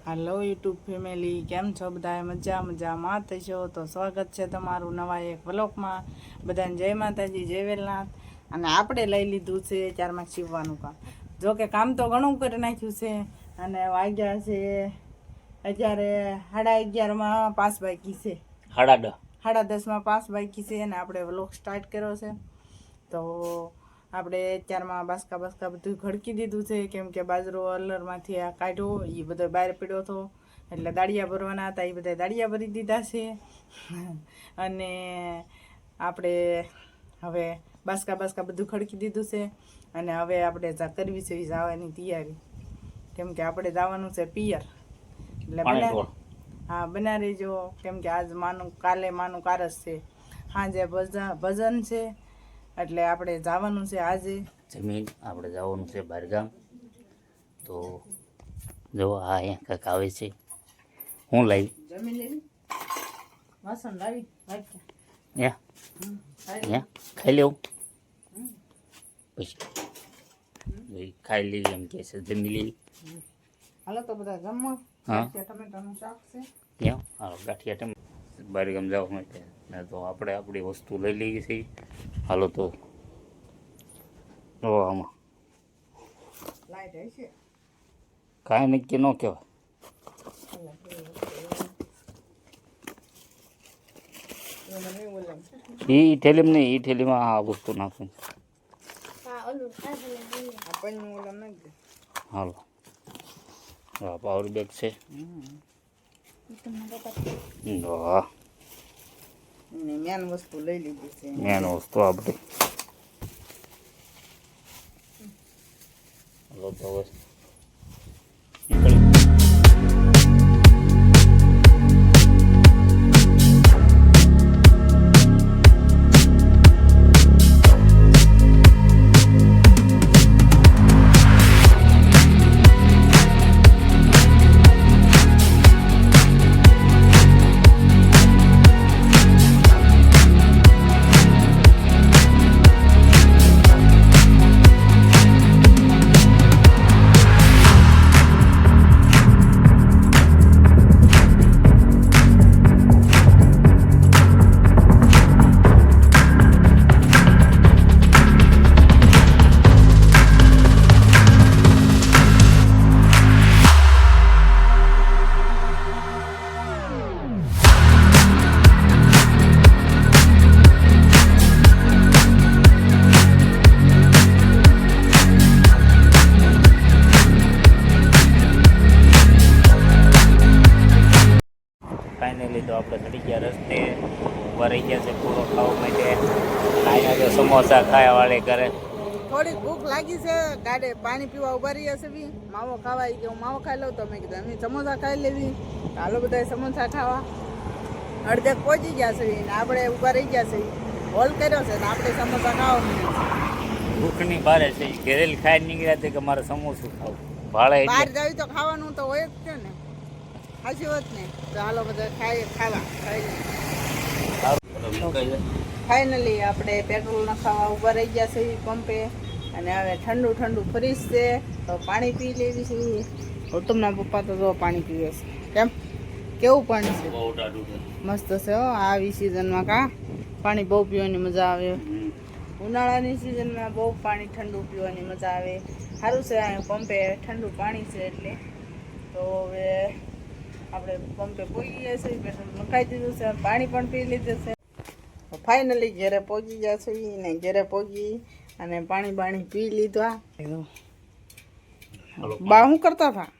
હાલો YouTube family, કેમ છો બધા? મજામાં થશો તો સ્વાગત છે તમારું નવા એક વ્લોગમાં. બધાને જય માતાજી, જય વેલનાથ. અને આપણે લઈ લીધું છે 4 સીવવાનું કામ. જો કે કામ તો ઘણું કરી નાખ્યું છે અને વાગ્યા છે અત્યારે 11:30 5 બાકી છે. 10:30 5 બાકી છે અને આપણે વ્લોગ સ્ટાર્ટ કર્યો છે. તો આપણે 4 બાસકા બધું ઘડકી દીધું છે, કેમ કે બાજરો અલરમાંથી આ કાઢ્યો એ બધો બહાર પડ્યો હતો એટલે દાળિયા ભરવાના હતા, એ બધા દાળિયા ભરી દીધા છે. અને આપણે હવે બાસકા બધું ખડકી દીધું છે અને હવે આપણે કરવી છે જવાની તૈયારી, કેમ કે આપણે જવાનું છે પિયર. એટલે બના રહેજો, કેમ કે આજ કાલે માનું કારસ છે, સાંજે ભજન છે, એટલે આપણે જવાનું છે આજે જમીન. આપણે જવાનું છે બહારગામ. તો જો આ અહીંયા કાંઈક આવે છે. હું લાવી જમીન લેવી, વાસણ લાવી ખાઈ લેવું, પછી ખાઈ લેવી એમ કે છે, જમી લેવી. હાલો તો બધા જમવા. હા, ટમેટાનું શાક છે. હા, ગાંઠિયા ટમેટા. બહારગામ જવા માટે ને તો આપણે આપણી વસ્તુ લઈ લઈએ છીએ. હાલો તો આમાં લાઈટ હશે કાંઈ નક્કી ન કહેવાય. એ થેલીમાં નહીં, એ થેલીમાં આ વસ્તુ નાખું. હાલો, હા, પાવર બેગ છે. મેન વસ્તુ લઈ લીધી છે. મેન વસ્તુ આપણે હાલો તો હવે નીકળી. ફાઇનલી તો આપણે ચડી ગયા રસ્તે, ઊભા રહી ગયા છે પૂરો ખાવા માટે. અહીંયા તો સમોસા ખાયા વાળે કરે. થોડીક ભૂખ લાગી છે, ગાડે પાણી પીવા ઉભા રહ્યા છે. બી માવો ખાવા આવી ગયો, માવો ખાઈ લઉં તો મેં કીધું અમે સમોસા ખાઈ લેવી. હાલો બધા સમોસા ખાવા. અડધેક પહોંચી ગયા છે ને આપણે ઉભા રહી ગયા છે, હોલ કર્યો છે ને આપણે સમોસા ખાવા. ભૂખની બારે છે, ઘરેલ ખાઈ નીકળ્યા છે કે મારે સમોસું ખાવું. ભાડે બહાર જાવી તો ખાવાનું તો હોય જ છે ને, સાચી વાત ને. તો હાલો બધા ખાવા. ફાઇનલી આપણે પેટ્રોલ નખાવા ઉભા રહી ગયા છે પંપે, અને હવે ઠંડુ ફ્રીજ છે તો પાણી પી લેવી છે. ઉત્તમના પપ્પા તો જો પાણી પીવે છે. કેવું પાણી છે? મસ્ત છે હો. આવી સિઝનમાં પાણી બહુ પીવાની મજા આવે. ઉનાળાની સિઝનમાં બહુ પાણી ઠંડુ પીવાની મજા આવે. સારું છે, પંપે ઠંડુ પાણી છે એટલે. તો હવે આપણે પંપે પહોંચી ગયા છે, પેટ્રોલ નખાઈ દીધું છે, પાણી પણ પી લીધું છે. ફાઇનલી ઘરે પહોંચી ગયા છે ને ઘરે પહોંચી અને પાણી પી લીધા. બા શું કરતા હતા?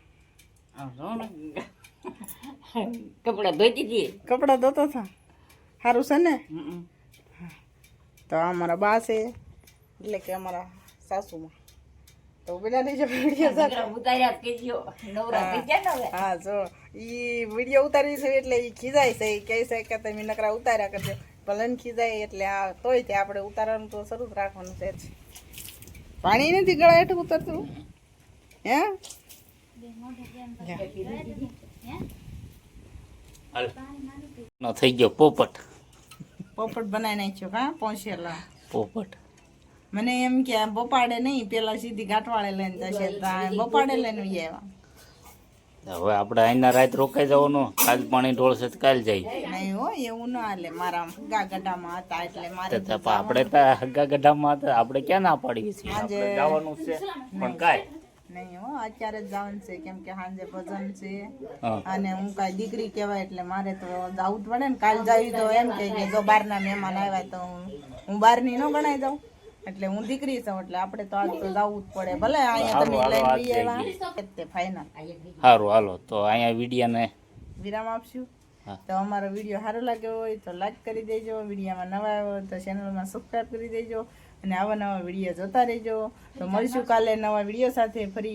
કપડા ધોતા હતા. સારું છે ને. તો અમારા બા છે, એટલે કે અમારા સાસુમાં. તો પેલા હા, જો ઈ વિડીયો ઉતારી છે એટલે ઈ ખીજાય છે, કહે છે કે તમે નકરા ઉતાર્યા કરજો. ભલે ખીજાય એટલે આ તોય તે આપણે ઉતારવાનું તો શરૂ જ રાખવાનું છે. પાણી નથી ગળા હેઠું ઉતરતું. હે થઈ ગયો પોપટ બનાવી નાખ્યો. પહોંચેલા પોપટ મને એમ કે બપાડે નહીં, પેલા સીધી ઘાટવાળે લઈને જશે, બપાડે લઈને આવ્યા. હવે આપણે અહીંના રાત રોકાઈ જવાનું, કાલ પાણી ઢોળશે તો કાલ જાય. નહીં હો, એવું ન હાલે. મારા હગા ગઢામાં હતા એટલે મારે તો આપણે તો હગા ગઢામાં હતા, આપણે ક્યાં ના પાડીએ છીએ, આપણે જવાનું છે. પણ કાંઈ નહીં હો, અત્યારે જ જવાનું છે, કેમ કે સાંજે ભજન છે હા. અને હું કાંઈ દીકરી કહેવાય એટલે મારે તો જવું જ પડે ને. કાલ જાવી તો એમ કે જો બહારના મહેમાન આવ્યા તો હું બહારની ન ગણાઈ જાઉં, એટલે હું દીકરી છું એટલે આપણે તો આજ તો જવું જ પડે. ભલે અહીંયા તમે લઈને બી આવ્યા તે ફાઇનલ. સારું, હાલો તો અહીંયા વિડીયોને વિરામ આપશું. હા. તો અમારો વિડીયો સારો લાગ્યો હોય તો લાઈક કરી દેજો, વિડીયોમાં નવા આવ્યો હોય તો ચેનલમાં સબસ્ક્રાઈબ કરી દેજો અને આવા નવા વિડીયો જોતા રહેજો. તો મળીશું કાલે નવા વિડીયો સાથે ફરી.